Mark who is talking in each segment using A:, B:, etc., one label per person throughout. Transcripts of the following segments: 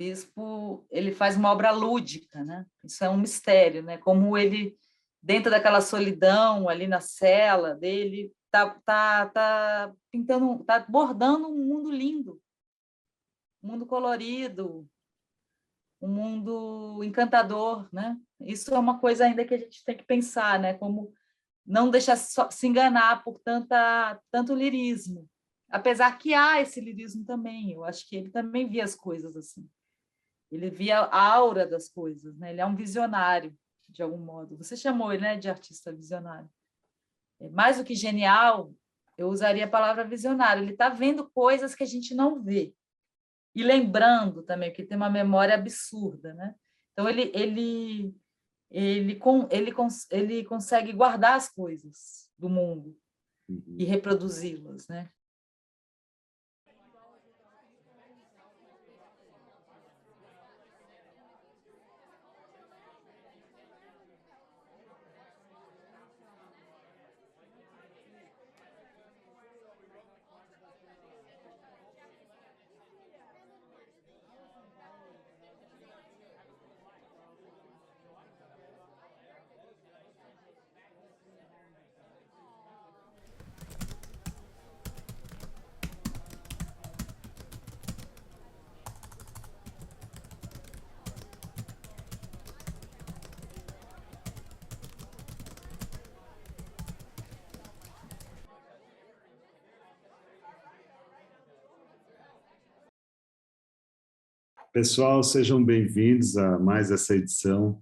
A: bispo, ele faz uma obra lúdica, né? Isso é um mistério, né? Como ele, dentro daquela solidão, ali na cela dele, tá pintando, tá bordando um mundo lindo, um mundo colorido, um mundo encantador, né? Isso é uma coisa ainda que a gente tem que pensar, né? Como não deixar se enganar por tanto lirismo. Apesar que há esse lirismo também, eu acho que ele também via as coisas assim. Ele via a aura das coisas, né? Ele é um visionário, de algum modo. Você chamou ele, né, de artista visionário. Mais do que genial, eu usaria a palavra visionário. Ele está vendo coisas que a gente não vê. E lembrando também, que tem uma memória absurda, né? Então, ele consegue guardar as coisas do mundo e reproduzi-las, né?
B: Pessoal, sejam bem-vindos a mais essa edição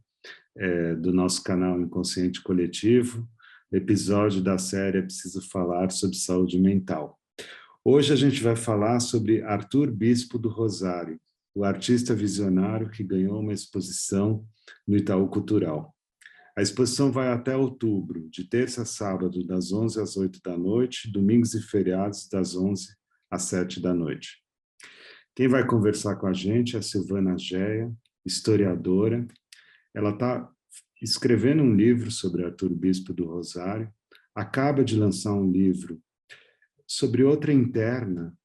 B: do nosso canal Inconsciente Coletivo, episódio da série É Preciso Falar sobre Saúde Mental. Hoje a gente vai falar sobre Arthur Bispo do Rosário, o artista visionário que ganhou uma exposição no Itaú Cultural. A exposição vai até outubro, de terça a sábado, das 11 às 8 da noite, domingos e feriados, das 11 às 7 da noite. Quem vai conversar com a gente é a Silvana Geia, historiadora. Ela está escrevendo um livro sobre Arthur Bispo do Rosário, acaba de lançar um livro sobre outra interna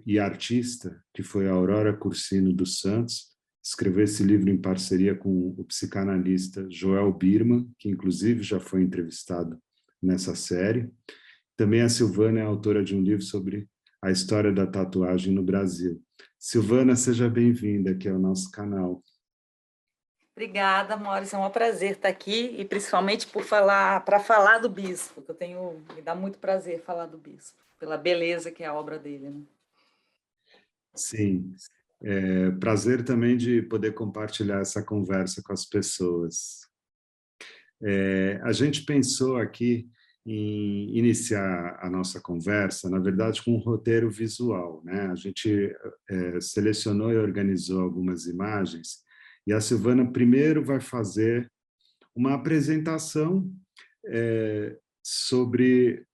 B: e artista, que foi a Aurora Cursino dos Santos. Escreveu esse livro em parceria com o psicanalista Joel Birman, que inclusive já foi entrevistado nessa série. Também a Silvana é autora de um livro sobre a história da tatuagem no Brasil. Silvana, seja bem-vinda aqui ao nosso canal.
A: Obrigada, Maurício. É um prazer estar aqui e principalmente para falar do Bispo, que me dá muito prazer falar do Bispo, pela beleza que é a obra dele, né?
B: Sim, prazer também de poder compartilhar essa conversa com as pessoas. A gente pensou aqui em iniciar a nossa conversa, na verdade, com um roteiro visual, né? A gente selecionou e organizou algumas imagens, e a Silvana primeiro vai fazer uma apresentação sobre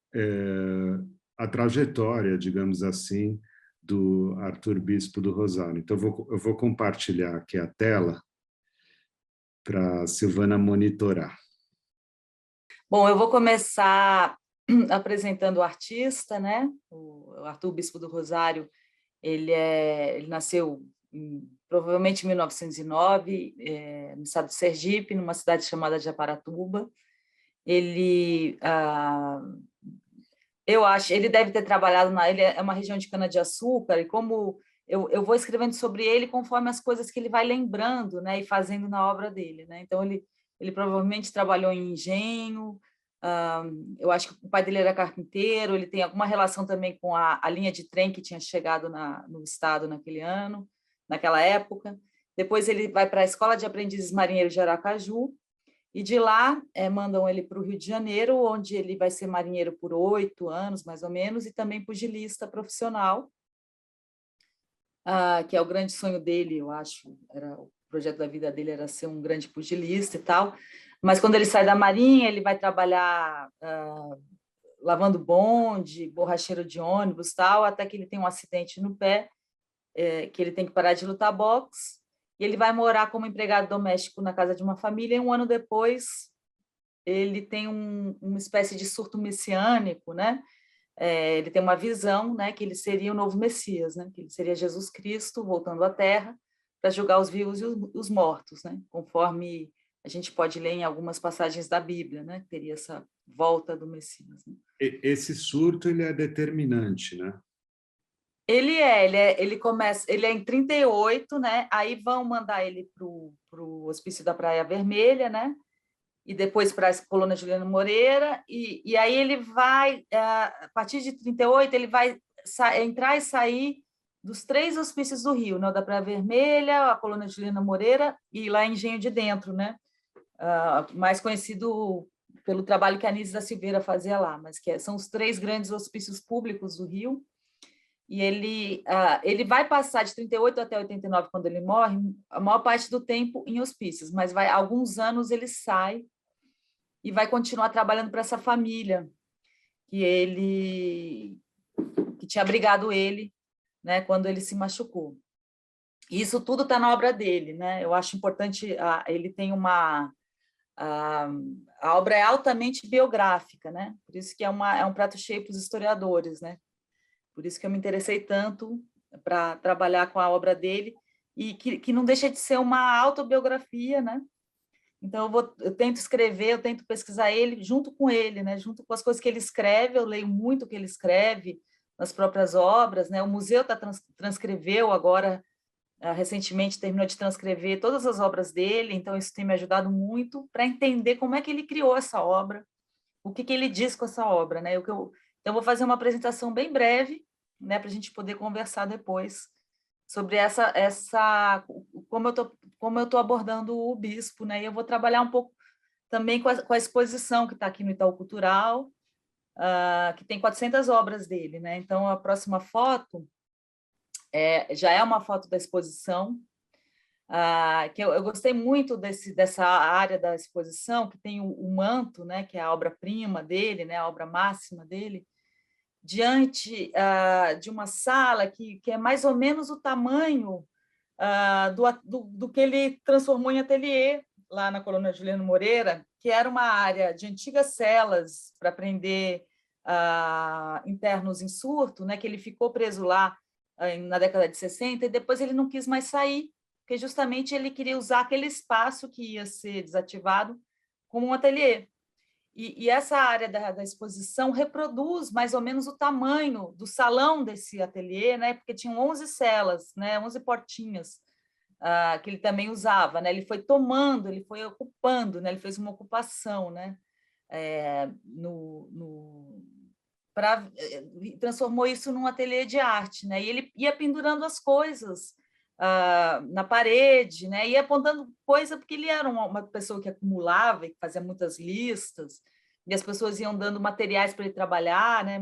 B: a trajetória, digamos assim, do Arthur Bispo do Rosário. Então, eu vou compartilhar aqui a tela para a Silvana monitorar.
A: Bom, eu vou começar apresentando o artista, né? O Arthur Bispo do Rosário. Ele nasceu provavelmente em 1909, no estado de Sergipe, numa cidade chamada de Aparatuba. Eu acho, ele deve ter trabalhado ele é uma região de cana-de-açúcar, e como eu vou escrevendo sobre ele conforme as coisas que ele vai lembrando, né, e fazendo na obra dele, né? Então ele provavelmente trabalhou em engenho. Eu acho que o pai dele era carpinteiro. Ele tem alguma relação também com a linha de trem que tinha chegado no estado naquela época. Depois ele vai para a Escola de Aprendizes Marinheiros de Aracaju, e de lá mandam ele para o Rio de Janeiro, onde ele vai ser marinheiro por 8 anos, mais ou menos, e também pugilista profissional, que é o grande sonho dele, eu acho. O projeto da vida dele era ser um grande pugilista e tal. Mas quando ele sai da Marinha, ele vai trabalhar lavando bonde, borracheiro de ônibus, tal, até que ele tem um acidente no pé, que ele tem que parar de lutar boxe. E ele vai morar como empregado doméstico na casa de uma família, e 1 ano depois ele tem uma espécie de surto messiânico, né? ele tem uma visão, né, que ele seria o novo Messias, né, que ele seria Jesus Cristo voltando à Terra para julgar os vivos e os mortos, né, conforme a gente pode ler em algumas passagens da Bíblia, né, que teria essa volta do Messias. Né?
B: Esse surto ele é determinante, né?
A: Ele começa, ele é em 38, né? Aí vão mandar ele para o Hospício da Praia Vermelha, né? E depois para a colônia Juliano Moreira, e aí ele vai, a partir de 38, ele vai entrar e sair dos 3 hospícios do Rio, né? O da Praia Vermelha, a colônia Juliano Moreira e lá em Engenho de Dentro, né? Mais conhecido pelo trabalho que a Anísia da Silveira fazia lá, mas são os 3 grandes hospícios públicos do Rio. E ele vai passar de 38 até 89, quando ele morre, a maior parte do tempo em hospícios, mas alguns anos ele sai e vai continuar trabalhando para essa família que tinha abrigado ele, né, quando ele se machucou. E isso tudo está na obra dele, né? Eu acho importante, ele tem a obra é altamente biográfica, né? Por isso que é um prato cheio para os historiadores, né? Por isso que eu me interessei tanto para trabalhar com a obra dele e que não deixa de ser uma autobiografia, né? Então eu tento escrever, eu tento pesquisar ele junto com ele, né? Junto com as coisas que ele escreve, eu leio muito o que ele escreve nas próprias obras, né? O museu transcreveu agora recentemente terminou de transcrever todas as obras dele, então isso tem me ajudado muito para entender como é que ele criou essa obra, o que ele diz com essa obra, né? Então, eu vou fazer uma apresentação bem breve, né, para a gente poder conversar depois sobre como eu tô abordando o bispo, né? E eu vou trabalhar um pouco também com a exposição que está aqui no Itaú Cultural, que tem 400 obras dele, né? Então, a próxima foto já é uma foto da exposição, que eu gostei muito dessa área da exposição, que tem o manto, né, que é a obra-prima dele, né, a obra máxima dele, diante de uma sala que é mais ou menos o tamanho do que ele transformou em ateliê lá na colônia Juliano Moreira, que era uma área de antigas celas para prender internos em surto, né, que ele ficou preso lá na década de 60, e depois ele não quis mais sair, porque justamente ele queria usar aquele espaço que ia ser desativado como um ateliê. E essa área da exposição reproduz mais ou menos o tamanho do salão desse ateliê, né? Porque tinham 11 celas, né? 11 portinhas que ele também usava, né? Ele foi tomando, ele foi ocupando, né? Ele fez uma ocupação, né? Transformou isso num ateliê de arte, né? E ele ia pendurando as coisas na parede, né? Ia apontando coisa, porque ele era uma pessoa que acumulava e que fazia muitas listas, e as pessoas iam dando materiais para ele trabalhar, né?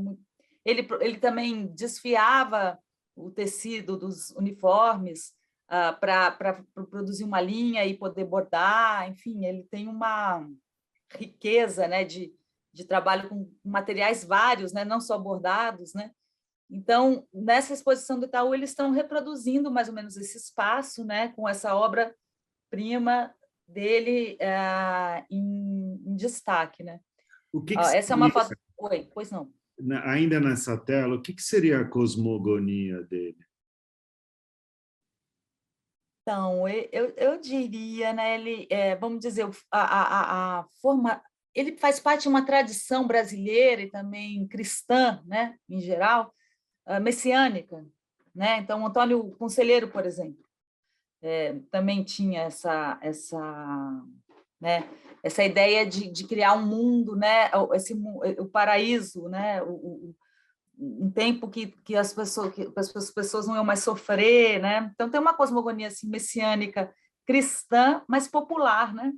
A: Ele também desfiava o tecido dos uniformes para produzir uma linha e poder bordar, enfim, ele tem uma riqueza, né, de trabalho com materiais vários, né, não só bordados, né? Então, nessa exposição do Itaú, eles estão reproduzindo mais ou menos esse espaço, né, com essa obra-prima dele em destaque, né?
B: O que
A: Essa é uma
B: seria,
A: foto. Oi, pois não.
B: ainda nessa tela, o que seria a cosmogonia dele?
A: Então, eu diria, né, ele, vamos dizer, a forma, ele faz parte de uma tradição brasileira e também cristã, né, em geral, messiânica, né? Então, Antônio Conselheiro, por exemplo, também tinha né, essa ideia de criar um mundo, né, o paraíso, né, um tempo que as pessoas não iam mais sofrer, né? Então tem uma cosmogonia assim messiânica cristã, mas popular, né?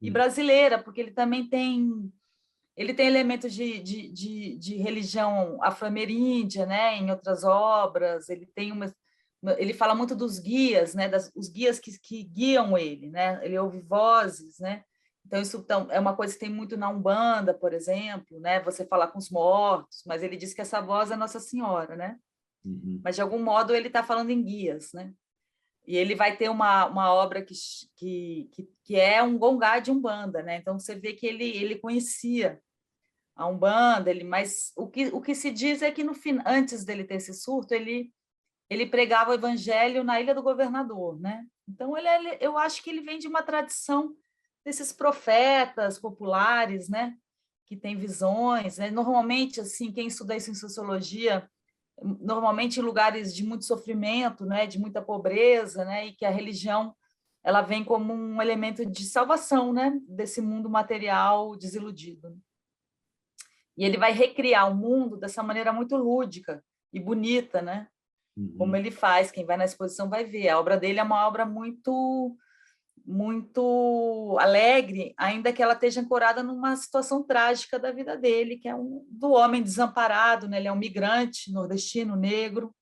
A: E brasileira, porque ele tem elementos de religião afro-ameríndia, né? Em outras obras, ele fala muito dos guias, né? Os guias que guiam ele, né? Ele ouve vozes, né? Então, isso é uma coisa que tem muito na Umbanda, por exemplo, né? Você falar com os mortos, mas ele diz que essa voz é Nossa Senhora, né?
B: Uhum.
A: Mas, de algum modo, ele está falando em guias, né? E ele vai ter uma obra que é um gongá de Umbanda, né? Então, você vê que ele conhecia a Umbanda, mas o que se diz é que antes dele ter esse surto, ele pregava o evangelho na Ilha do Governador, né? Então, eu acho que ele vem de uma tradição desses profetas populares, né? Que tem visões, né? Normalmente, assim, quem estuda isso em sociologia, normalmente em lugares de muito sofrimento, né? De muita pobreza, né? E que a religião ela vem como um elemento de salvação, né? Desse mundo material desiludido. E ele vai recriar o mundo dessa maneira muito lúdica e bonita, né? Como ele faz, quem vai na exposição vai ver. A obra dele é uma obra muito alegre, ainda que ela esteja ancorada numa situação trágica da vida dele, que é do homem desamparado, né? Ele é um migrante nordestino, negro,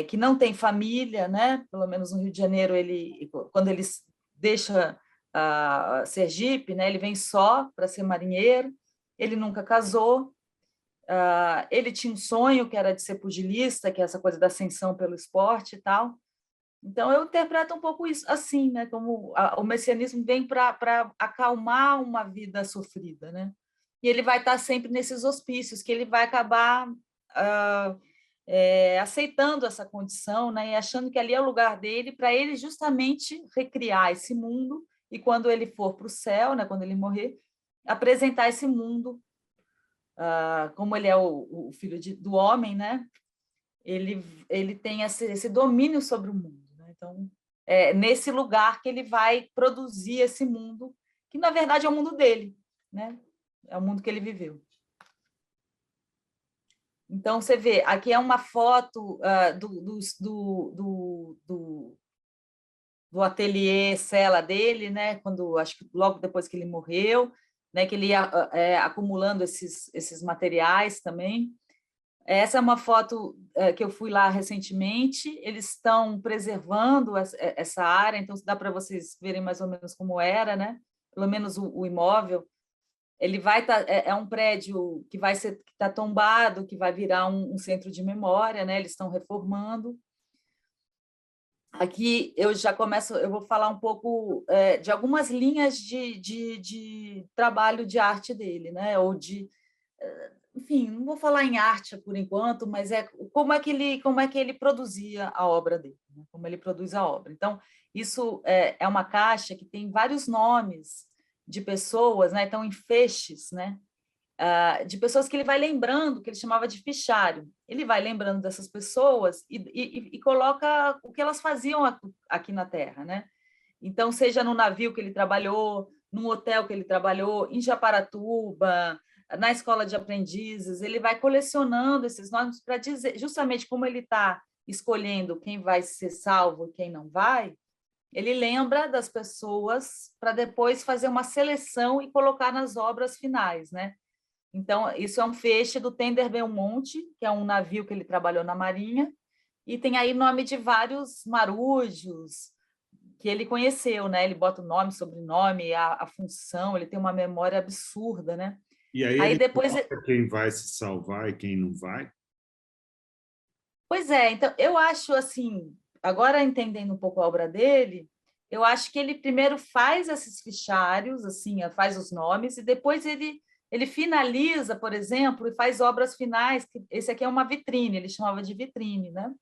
A: que não tem família, né? Pelo menos no Rio de Janeiro, quando ele deixa Sergipe, né? Ele vem só para ser marinheiro, ele nunca casou, ele tinha um sonho que era de ser pugilista, que é essa coisa da ascensão pelo esporte e tal. Então, eu interpreto um pouco isso assim, né? Como o messianismo vem para acalmar uma vida sofrida, né? E ele vai estar sempre nesses hospícios, que ele vai acabar aceitando essa condição, né? E achando que ali é o lugar dele, para ele justamente recriar esse mundo, e quando ele for para o céu, né? Quando ele morrer, apresentar esse mundo, como ele é o filho do homem, né? Ele tem esse domínio sobre o mundo, né? Então, é nesse lugar que ele vai produzir esse mundo, que na verdade é o mundo dele, né? É o mundo que ele viveu. Então, você vê, aqui é uma foto do ateliê cela dele, né? Quando, acho que logo depois que ele morreu, né? Que ele ia acumulando esses materiais também. Essa é uma foto que eu fui lá recentemente. Eles estão preservando essa área, então dá para vocês verem mais ou menos como era, né? Pelo menos o imóvel. Ele vai é um prédio que está tombado, que vai virar um centro de memória, né? Eles estão reformando. Aqui eu vou falar um pouco de algumas linhas de trabalho de arte dele, né? Enfim, não vou falar em arte por enquanto, mas como é que ele produzia a obra dele, né? Como ele produz a obra. Então, isso é uma caixa que tem vários nomes de pessoas, né? Então, em feixes, né? De pessoas que ele vai lembrando, que ele chamava de fichário. Ele vai lembrando dessas pessoas e coloca o que elas faziam aqui na Terra, né? Então, seja no navio que ele trabalhou, num hotel que ele trabalhou, em Japaratuba, na escola de aprendizes, ele vai colecionando esses nomes para dizer, justamente como ele está escolhendo quem vai ser salvo e quem não vai, ele lembra das pessoas para depois fazer uma seleção e colocar nas obras finais, né? Então, isso é um feixe do Tender Belmonte, que é um navio que ele trabalhou na Marinha, e tem aí nome de vários marujos que ele conheceu, né? Ele bota o nome, sobrenome, a função, ele tem uma memória absurda, né?
B: E aí
A: Aí
B: ele
A: depois...
B: mostra quem vai se salvar e quem não vai?
A: Pois é, então, eu acho assim, agora entendendo um pouco a obra dele, eu acho que ele primeiro faz esses fichários, assim, faz os nomes, e depois ele finaliza, por exemplo, e faz obras finais, que esse aqui é uma vitrine, ele chamava de vitrine, né?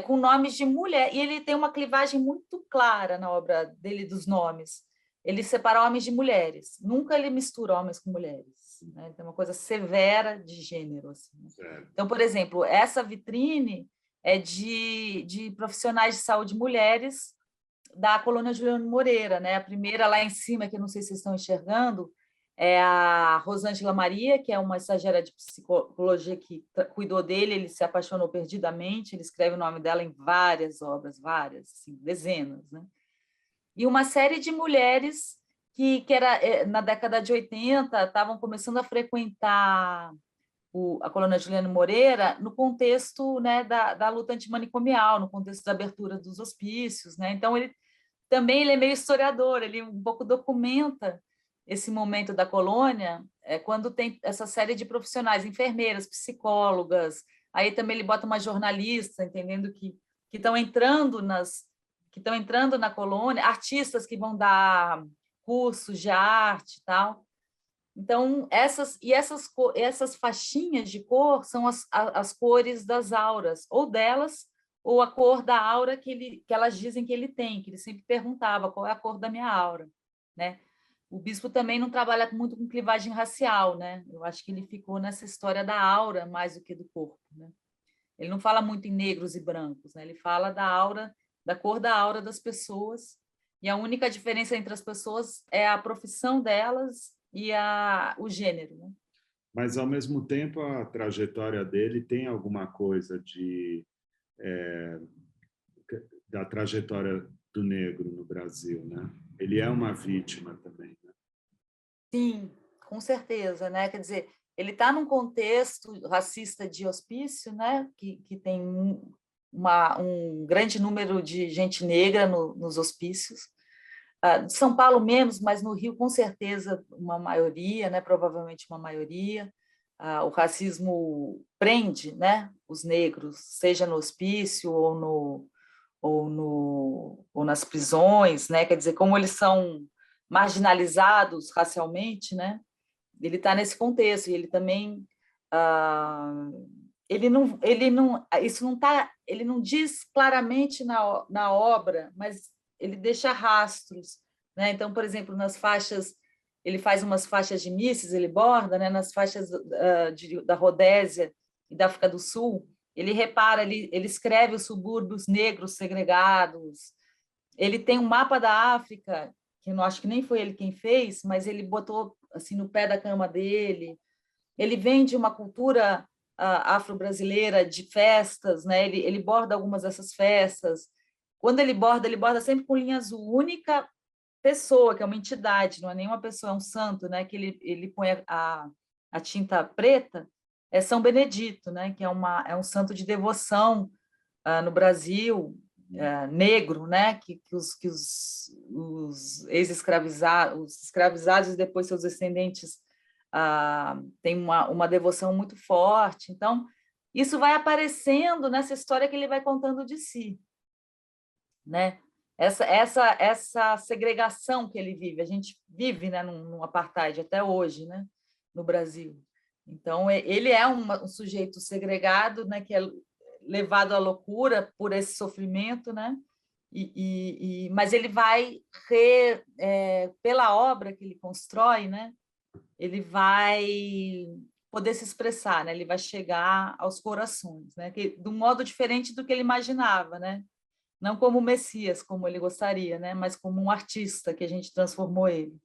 A: Com nomes de mulher, e ele tem uma clivagem muito clara na obra dele dos nomes. Ele separa homens de mulheres, nunca ele mistura homens com mulheres, né? Tem uma coisa severa de gênero. Assim, né? Então, por exemplo, essa vitrine é de profissionais de saúde mulheres da colônia Juliano Moreira, né? A primeira lá em cima, que eu não sei se vocês estão enxergando, é a Rosângela Maria, que é uma estagiária de psicologia que cuidou dele, ele se apaixonou perdidamente, ele escreve o nome dela em várias obras, várias, assim, dezenas, né? E uma série de mulheres que era, na década de 80, estavam começando a frequentar a colônia Juliano Moreira no contexto, né, da luta antimanicomial, no contexto da abertura dos hospícios, né? Então, ele é meio historiador, ele um pouco documenta esse momento da colônia, quando tem essa série de profissionais, enfermeiras, psicólogas, aí também ele bota uma jornalista, entendendo que estão entrando na colônia, artistas que vão dar cursos de arte e tal. Então, essas faixinhas de cor são as cores das auras, ou delas, ou a cor da aura que elas dizem que ele tem, que ele sempre perguntava qual é a cor da minha aura, né? O bispo também não trabalha muito com clivagem racial, né? Eu acho que ele ficou nessa história da aura mais do que do corpo, né? Ele não fala muito em negros e brancos, né? Ele fala da aura, da cor da aura das pessoas, e a única diferença entre as pessoas é a profissão delas e o gênero, né?
B: Mas, ao mesmo tempo, a trajetória dele tem alguma coisa da trajetória do negro no Brasil, né? Ele é uma vítima também, né?
A: Sim, com certeza, né? Quer dizer, ele está num contexto racista de hospício, né? Que tem um grande número de gente negra nos hospícios. De São Paulo menos, mas no Rio com certeza uma maioria, né? Provavelmente uma maioria. O racismo prende, né? Os negros, seja no hospício ou nas prisões, né? Quer dizer, como eles são marginalizados racialmente, né? Ele está nesse contexto. E ele também isso não tá, ele não diz claramente na obra, mas ele deixa rastros, né? Então, por exemplo, nas faixas, ele faz umas faixas de misses, ele borda, né? Nas faixas da Rodésia e da África do Sul, ele repara, ele escreve os subúrbios negros segregados. Ele tem um mapa da África, que eu não acho que nem foi ele quem fez, mas ele botou assim no pé da cama dele. Ele vem de uma cultura afro-brasileira de festas, né? Ele borda algumas dessas festas. Quando ele borda sempre com linha azul. Única pessoa, que é uma entidade, não é nenhuma pessoa, é um santo, né? Que ele põe a tinta preta, é São Benedito, né? Que é um santo de devoção no Brasil, negro, né? Que os ex-escravizados, os escravizados e depois seus descendentes têm uma devoção muito forte. Então, isso vai aparecendo nessa história que ele vai contando de si, né? Essa segregação que ele vive, a gente vive, né, num apartheid até hoje, né, no Brasil. Então, ele é um sujeito segregado, né, que é levado à loucura por esse sofrimento, né? Mas ele vai, pela obra que ele constrói, né? Ele vai poder se expressar, né? Ele vai chegar aos corações, né? De um modo diferente do que ele imaginava, né? Não como o Messias, como ele gostaria, né? Mas como um artista que a gente transformou ele.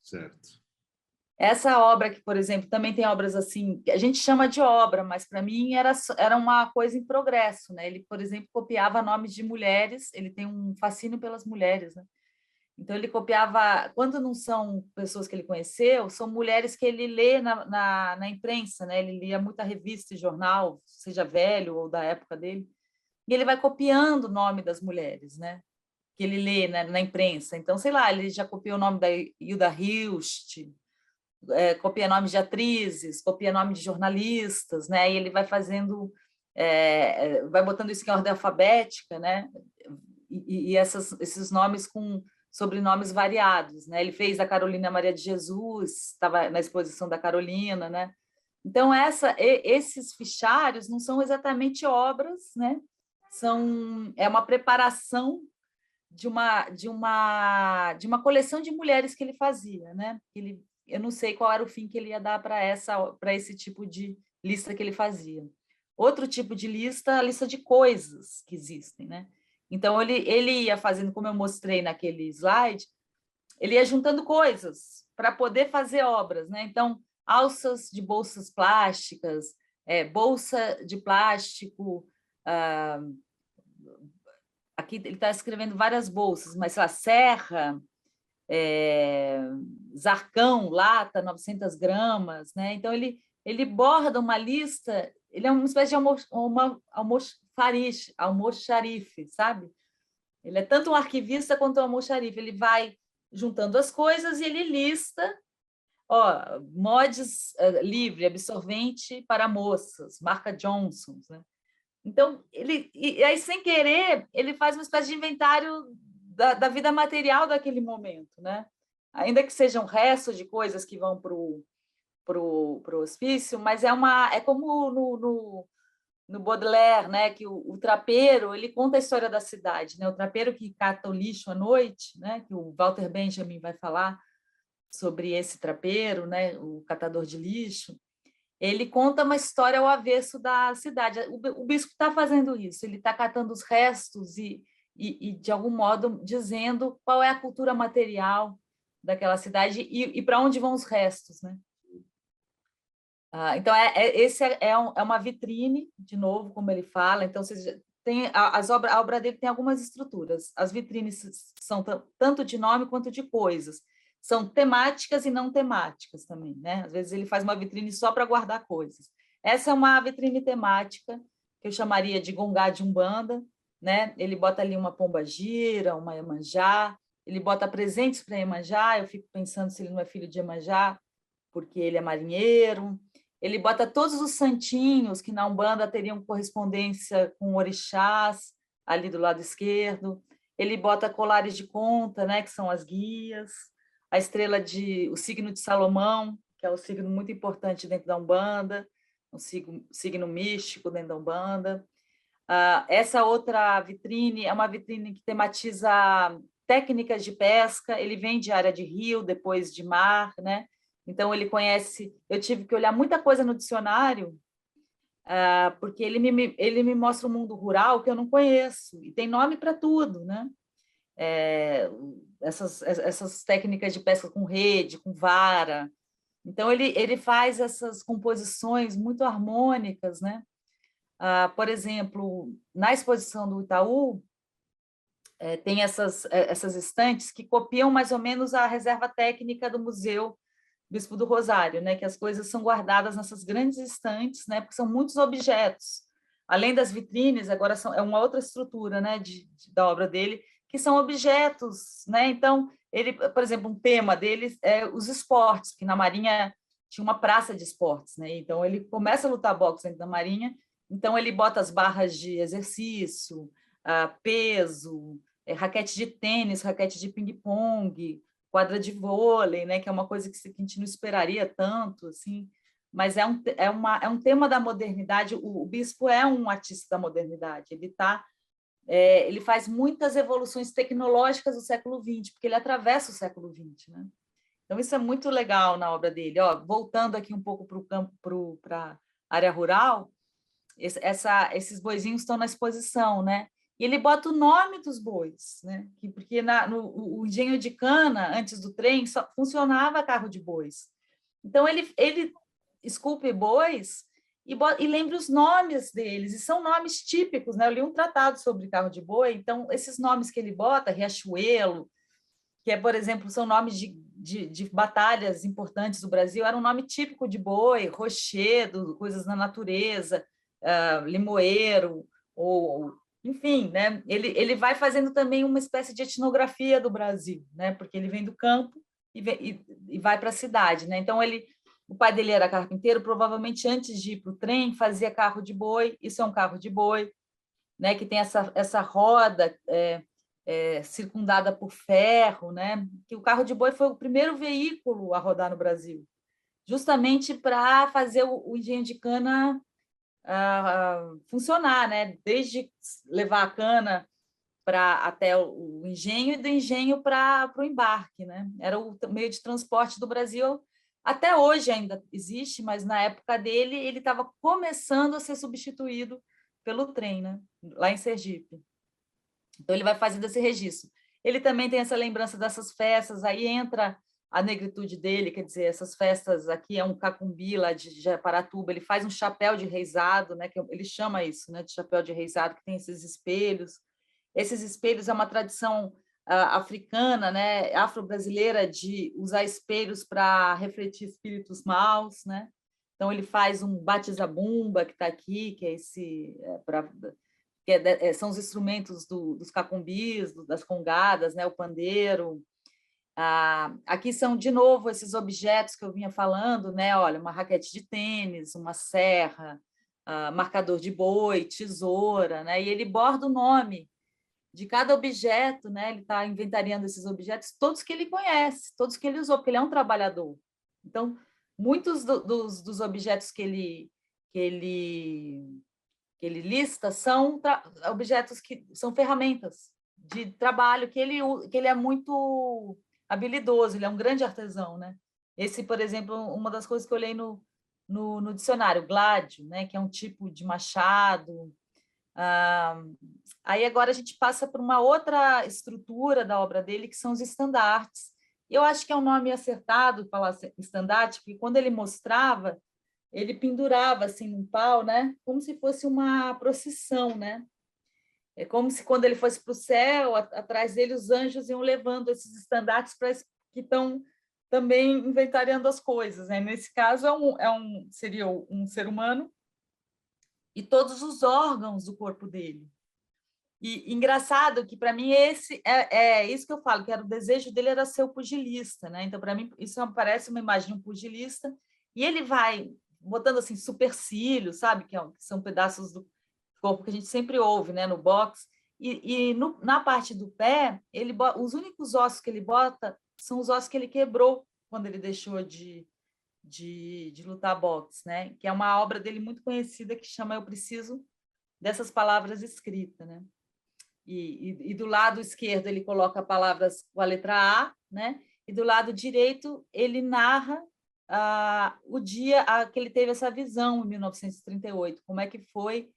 B: Certo.
A: Essa obra que, por exemplo, também tem obras assim, que a gente chama de obra, mas para mim era uma coisa em progresso, né? Ele, por exemplo, copiava nomes de mulheres, ele tem um fascínio pelas mulheres, né? Então ele copiava, quando não são pessoas que ele conheceu, são mulheres que ele lê na imprensa, né? Ele lia muita revista e jornal, seja velho ou da época dele, e ele vai copiando o nome das mulheres, né? Que ele lê na imprensa. Então, sei lá, ele já copiou o nome da Hilda Hilst, copia nomes de atrizes, copia nome de jornalistas, né? E ele vai fazendo, vai botando isso em ordem alfabética, né? E esses nomes com sobrenomes variados, né? Ele fez a Carolina Maria de Jesus, estava na exposição da Carolina, né? Então esses fichários não são exatamente obras, né? É uma preparação de uma coleção de mulheres que ele fazia, né? Eu não sei qual era o fim que ele ia dar para esse tipo de lista que ele fazia. Outro tipo de lista, a lista de coisas que existem, né? Então ele ia fazendo, como eu mostrei naquele slide, ele ia juntando coisas para poder fazer obras, né? Então, alças de bolsas plásticas, bolsa de plástico, aqui ele está escrevendo várias bolsas, mas sei lá, serra, zarcão, lata, 900 gramas, né? Então ele borda uma lista, ele é uma espécie de almoxarife, sabe? Ele é tanto um arquivista quanto um almoxarife, ele vai juntando as coisas e ele lista, mods livre, absorvente para moças, marca Johnson, né? Então, aí, sem querer, ele faz uma espécie de inventário da vida material daquele momento, né? ainda que sejam restos de coisas que vão para o hospício, mas é como no Baudelaire, né, que o trapeiro ele conta a história da cidade, né, o trapeiro que cata o lixo à noite, né, que o Walter Benjamin vai falar sobre esse trapeiro, né, o catador de lixo. Ele conta uma história ao avesso da cidade. O bispo está fazendo isso, ele está catando os restos e, de algum modo, dizendo qual é a cultura material daquela cidade e para onde vão os restos, né? Então, é uma vitrine, de novo, como ele fala. Então, a obra dele tem algumas estruturas. As vitrines são tanto de nome quanto de coisas. São temáticas e não temáticas também, né? Às vezes ele faz uma vitrine só para guardar coisas. Essa é uma vitrine temática, que eu chamaria de Gongá de Umbanda, né? Ele bota ali uma pomba-gira, uma Iemanjá, ele bota presentes para Iemanjá, eu fico pensando se ele não é filho de Iemanjá, porque ele é marinheiro. Ele bota todos os santinhos que na Umbanda teriam correspondência com orixás, ali do lado esquerdo. Ele bota colares de conta, né, que são as guias, o signo de Salomão, que é um signo muito importante dentro da Umbanda, um signo místico dentro da Umbanda. Essa outra vitrine é uma vitrine que tematiza técnicas de pesca. Ele vem de área de rio, depois de mar, né? Então, ele conhece... Eu tive que olhar muita coisa no dicionário, porque ele me mostra um mundo rural que eu não conheço, e tem nome para tudo, né? Essas técnicas de pesca com rede, com vara. Então, ele faz essas composições muito harmônicas, né? Por exemplo, na exposição do Itaú, tem essas estantes que copiam mais ou menos a reserva técnica do Museu Bispo do Rosário, né? Que as coisas são guardadas nessas grandes estantes, né? Porque são muitos objetos. Além das vitrines, agora é uma outra estrutura, né? Da obra dele, que são objetos, né? Então, ele, por exemplo, um tema dele é os esportes, que na Marinha tinha uma praça de esportes, né? Então, ele começa a lutar boxe dentro da Marinha, então ele bota as barras de exercício, peso, raquete de tênis, raquete de ping-pong, quadra de vôlei, né, que é uma coisa que a gente não esperaria tanto, assim, mas é um tema da modernidade. O bispo é um artista da modernidade, ele faz muitas evoluções tecnológicas do século XX, porque ele atravessa o século XX, né? Então, isso é muito legal na obra dele. Voltando aqui um pouco para a área rural, esses boizinhos estão na exposição, né? E ele bota o nome dos bois, né? Porque o engenho de cana, antes do trem, só funcionava carro de bois. Então, ele esculpe bois e lembra os nomes deles, e são nomes típicos, né? Eu li um tratado sobre carro de boi, então, esses nomes que ele bota, Riachuelo, que por exemplo, são nomes de batalhas importantes do Brasil, era um nome típico de boi, rochedo, coisas na natureza, limoeiro, ou enfim, né? Ele vai fazendo também uma espécie de etnografia do Brasil, né? Porque ele vem do campo e vai para a cidade, né? Então, o pai dele era carpinteiro, provavelmente antes de ir para o trem, fazia carro de boi, isso é um carro de boi, né? Que tem essa roda circundada por ferro, né? Que o carro de boi foi o primeiro veículo a rodar no Brasil, justamente para fazer o engenho de cana funcionar, né? Desde levar a cana até o engenho e do engenho para o embarque, né? Era o meio de transporte do Brasil. Até hoje ainda existe, mas na época dele ele estava começando a ser substituído pelo trem, né? Lá em Sergipe. Então, ele vai fazendo esse registro. Ele também tem essa lembrança dessas festas, aí entra a negritude dele, quer dizer, essas festas aqui é um cacumbi lá de Japaratuba, ele faz um chapéu de reisado, né, que ele chama isso, né, de chapéu de reisado, que tem esses espelhos. Esses espelhos é uma tradição africana, né, afro-brasileira, de usar espelhos para refletir espíritos maus, né? Então, ele faz um bate-zabumba, que está aqui, que é esse... são os instrumentos dos cacumbis, das congadas, né, o pandeiro. Aqui são, de novo, esses objetos que eu vinha falando, né? Olha, uma raquete de tênis, uma serra, marcador de boi, tesoura, né? E ele borda o nome de cada objeto, né? Ele está inventariando esses objetos, todos que ele conhece, todos que ele usou, porque ele é um trabalhador. Então, muitos dos objetos que ele lista são objetos que são ferramentas de trabalho que ele é muito habilidoso, ele é um grande artesão, né? Esse, por exemplo, uma das coisas que eu olhei no dicionário, gládio, né? Que é um tipo de machado. Aí agora a gente passa por uma outra estrutura da obra dele, que são os estandartes. Eu acho que é um nome acertado falar estandarte, porque quando ele mostrava, ele pendurava assim num pau, né? Como se fosse uma procissão, né? É como se quando ele fosse para o céu, atrás dele os anjos iam levando esses estandartes para que estão também inventariando as coisas, né? Nesse caso seria um ser humano e todos os órgãos do corpo dele. E engraçado que para mim esse é isso que eu falo, que era o desejo dele era ser o pugilista, né? Então para mim isso parece uma imagem de um pugilista e ele vai botando assim supercílios, sabe, que são pedaços do corpo que a gente sempre ouve, né, no boxe. Na parte do pé, os únicos ossos que ele bota são os ossos que ele quebrou quando ele deixou de lutar boxe, né? Que é uma obra dele muito conhecida que chama Eu Preciso dessas Palavras Escritas, né? E do lado esquerdo ele coloca palavras com a letra A, né? E do lado direito ele narra o dia que ele teve essa visão, em 1938, como é que foi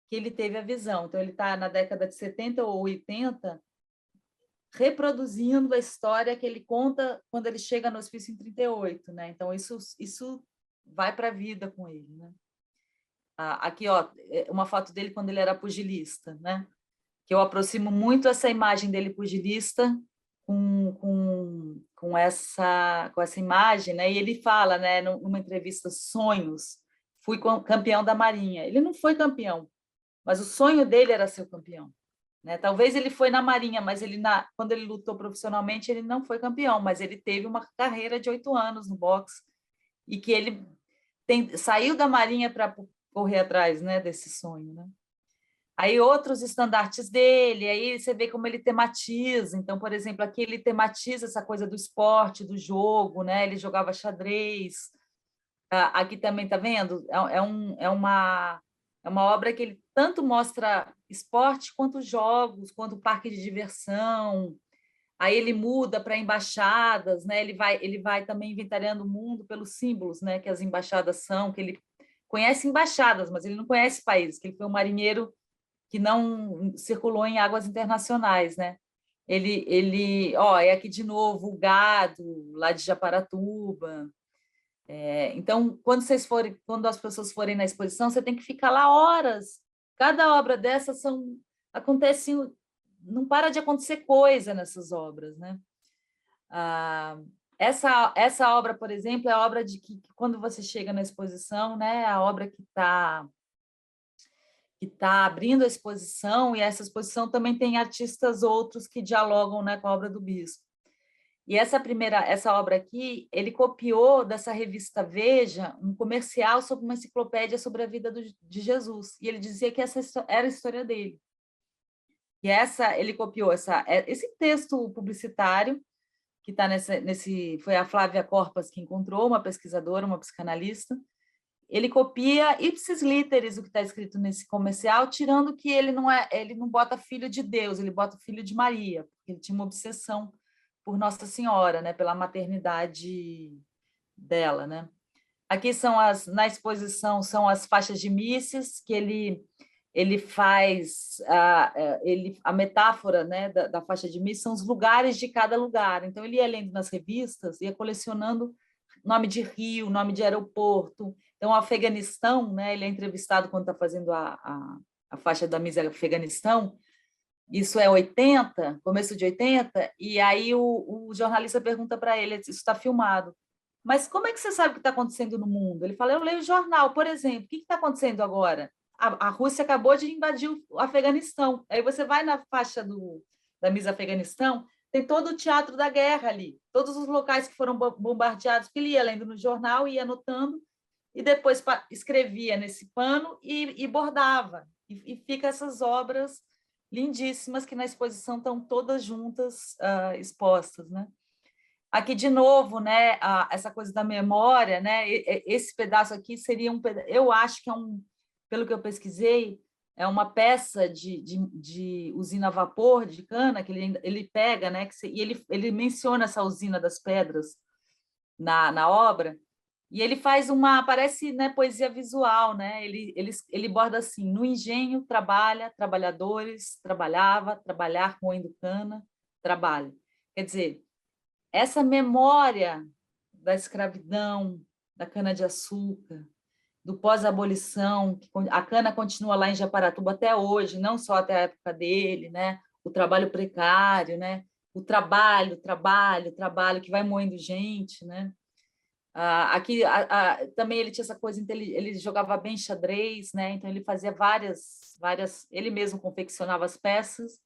A: que ele teve a visão. Então, ele está na década de 70 ou 80, reproduzindo a história que ele conta quando ele chega no hospício em 38, né? Então, isso vai para a vida com ele, né? Aqui, ó, uma foto dele quando ele era pugilista, né? Que eu aproximo muito essa imagem dele pugilista com essa imagem, né? E ele fala, né, numa entrevista, sonhos, fui campeão da Marinha. Ele não foi campeão, mas o sonho dele era ser o campeão, né? Talvez ele foi na Marinha, mas quando ele lutou profissionalmente, ele não foi campeão, mas ele teve uma carreira de 8 anos no boxe e que ele saiu da Marinha para correr atrás, né, desse sonho, né? Aí outros estandartes dele, aí você vê como ele tematiza. Então, por exemplo, aqui ele tematiza essa coisa do esporte, do jogo, né? Ele jogava xadrez. Aqui também, tá vendo? É uma obra que ele tanto mostra esporte quanto jogos, quanto parque de diversão. Aí ele muda para embaixadas, né? Ele vai também inventariando o mundo pelos símbolos, né? Que as embaixadas são, que ele conhece embaixadas, mas ele não conhece países, que ele foi um marinheiro que não circulou em águas internacionais, né? É aqui de novo o gado, lá de Japaratuba. Então, quando as pessoas forem na exposição, você tem que ficar lá horas. Cada obra dessas acontece, não para de acontecer coisa nessas obras, né? Essa obra, por exemplo, é a obra de que quando você chega na exposição, né? A obra que está abrindo a exposição, e essa exposição também tem artistas outros que dialogam, né, com a obra do Bispo. E essa obra aqui, ele copiou dessa revista Veja um comercial sobre uma enciclopédia sobre a vida de Jesus, e ele dizia que essa era a história dele. E ele copiou esse texto publicitário, que está foi a Flávia Corpas que encontrou, uma pesquisadora, uma psicanalista. Ele copia ipsis literis o que está escrito nesse comercial, tirando que ele não bota filho de Deus, ele bota filho de Maria, porque ele tinha uma obsessão por Nossa Senhora, né, pela maternidade dela, né? Aqui na exposição são as faixas de misses que ele faz a metáfora, né, da faixa de missa são os lugares de cada lugar. Então ele ia lendo nas revistas, ia colecionando nome de rio, nome de aeroporto. Então, o Afeganistão, né, ele é entrevistado quando está fazendo a faixa da missa Afeganistão, isso é 80, começo de 80, e aí o jornalista pergunta para ele, isso está filmado, mas como é que você sabe o que está acontecendo no mundo? Ele fala, eu leio o jornal, por exemplo, o que está acontecendo agora? A Rússia acabou de invadir o Afeganistão. Aí você vai na faixa da Miss Afeganistão, tem todo o teatro da guerra ali, todos os locais que foram bombardeados, que ele ia lendo no jornal, ia anotando, e depois escrevia nesse pano e bordava. E fica essas obras lindíssimas, que na exposição estão todas juntas, expostas, né? Aqui, de novo, né, essa coisa da memória, né, esse pedaço aqui seria eu acho que pelo que eu pesquisei, é uma peça de usina a vapor de cana, que ele pega, né, e ele menciona essa usina das pedras na obra, e ele faz parece, né, poesia visual, né, ele borda assim: no engenho trabalha, trabalhadores, trabalhar moendo cana, trabalha. Quer dizer, essa memória da escravidão, da cana-de-açúcar, do pós-abolição, que a cana continua lá em Japaratuba até hoje, não só até a época dele, né? O trabalho precário, né? O trabalho, que vai moendo gente, né? Aqui também ele tinha essa coisa, ele jogava bem xadrez, né? Então ele fazia várias, ele mesmo confeccionava as peças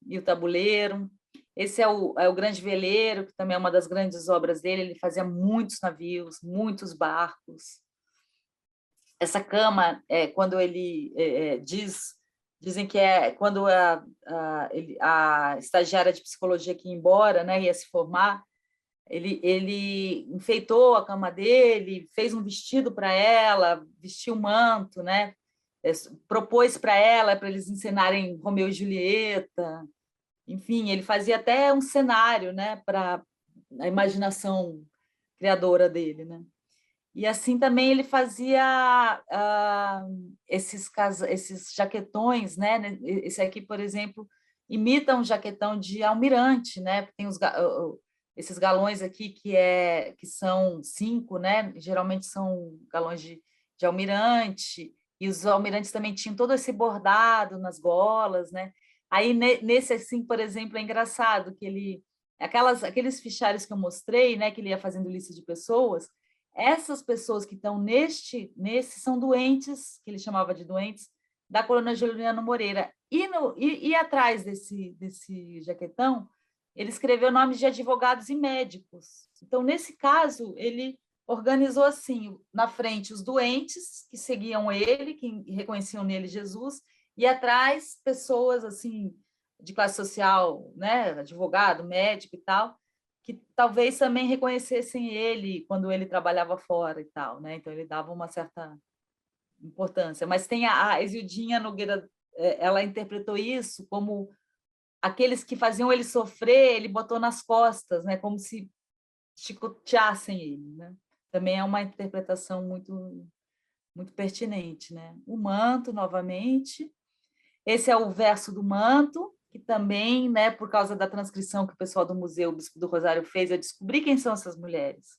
A: e o tabuleiro. Esse é o Grande Veleiro, que também é uma das grandes obras dele. Ele fazia muitos navios, muitos barcos. Essa cama, quando ele dizem que é quando a estagiária de psicologia que ia embora, né, ia se formar, ele enfeitou a cama dele, fez um vestido para ela, vestiu um manto, né, propôs para ela, para eles encenarem Romeu e Julieta. Enfim, ele fazia até um cenário, né, para a imaginação criadora dele, né? E assim também ele fazia esses jaquetões, né? Esse aqui, por exemplo, imita um jaquetão de almirante, né? Tem esses galões aqui que são 5, né? Geralmente são galões de almirante, e os almirantes também tinham todo esse bordado nas golas, né? Aí nesse assim, por exemplo, é engraçado que aqueles fichários que eu mostrei, né? Que ele ia fazendo lista de pessoas. Essas pessoas que estão nesse são doentes, que ele chamava de doentes, da colônia Juliano Moreira. E atrás desse jaquetão, ele escreveu nomes de advogados e médicos. Então, nesse caso, ele organizou assim, na frente, os doentes que seguiam ele, que reconheciam nele Jesus, e atrás, pessoas assim de classe social, né, advogado, médico e tal, que talvez também reconhecessem ele quando ele trabalhava fora e tal, né? Então ele dava uma certa importância. Mas tem a Isildinha Nogueira, ela interpretou isso como aqueles que faziam ele sofrer, ele botou nas costas, né? Como se chicoteassem ele, né? Também é uma interpretação muito pertinente, né? O manto, novamente. Esse é o verso do manto, que também, né, por causa da transcrição que o pessoal do Museu Bispo do Rosário fez, eu descobri quem são essas mulheres.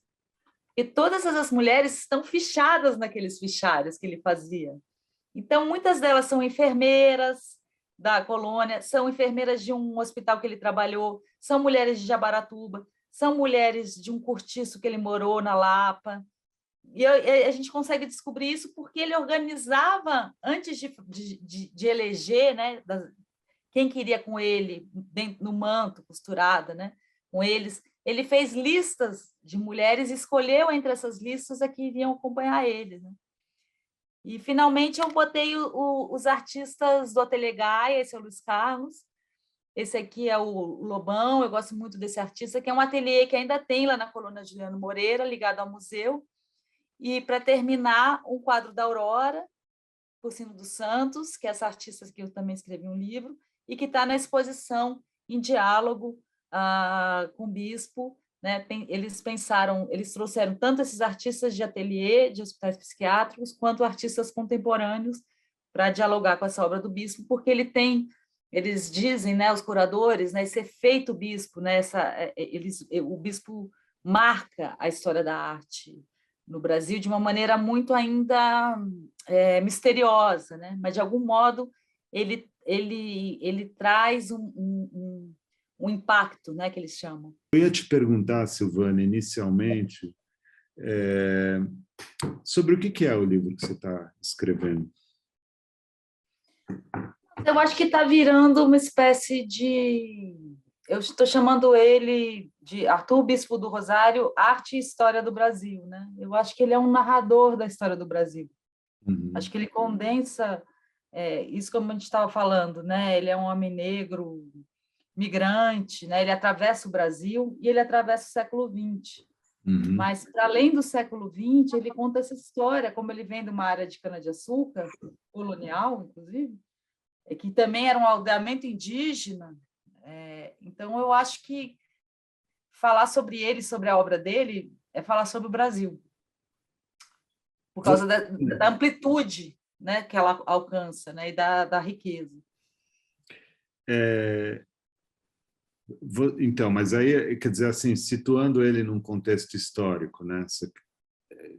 A: E todas essas mulheres estão fichadas naqueles fichários que ele fazia. Então, muitas delas são enfermeiras da colônia, são enfermeiras de um hospital que ele trabalhou, são mulheres de Jabaratuba, são mulheres de um cortiço que ele morou na Lapa. E a gente consegue descobrir isso porque ele organizava, antes de eleger, né, quem queria com ele, no manto, costurada, né, com eles, ele fez listas de mulheres e escolheu entre essas listas a que iriam acompanhar ele, né? E, finalmente, eu botei os artistas do Ateliê Gaia. Esse é o Luiz Carlos, esse aqui é o Lobão. Eu gosto muito desse artista, que é um ateliê que ainda tem lá na colônia Juliano Moreira, ligado ao museu. E, para terminar, um quadro da Aurora, Porcino dos Santos, que é essa artista que eu também escrevi um livro, e que está na exposição em diálogo com o bispo, né? Eles trouxeram tanto esses artistas de ateliê, de hospitais psiquiátricos, quanto artistas contemporâneos para dialogar com essa obra do bispo, porque eles dizem, né, os curadores, né, esse efeito bispo, né, o bispo marca a história da arte no Brasil de uma maneira muito ainda misteriosa, né? Mas, de algum modo, ele traz um impacto, né, que eles chamam.
B: Eu ia te perguntar, Silvana, inicialmente, sobre o que é o livro que você está escrevendo.
A: Eu acho que está virando uma espécie de... Eu estou chamando ele de Arthur Bispo do Rosário, Arte e História do Brasil, né? Eu acho que ele é um narrador da história do Brasil.
B: Uhum.
A: Acho que ele condensa isso como a gente estava falando, né? Ele é um homem negro, migrante, né? Ele atravessa o Brasil e ele atravessa o século XX.
B: Uhum.
A: Mas, para além do século XX, ele conta essa história, como ele vem de uma área de cana-de-açúcar, colonial, inclusive, que também era um aldeamento indígena. Então, eu acho que falar sobre ele, sobre a obra dele, é falar sobre o Brasil, por causa da amplitude, né, que ela alcança, né, e da riqueza.
B: Então, mas aí, quer dizer assim, situando ele num contexto histórico, né?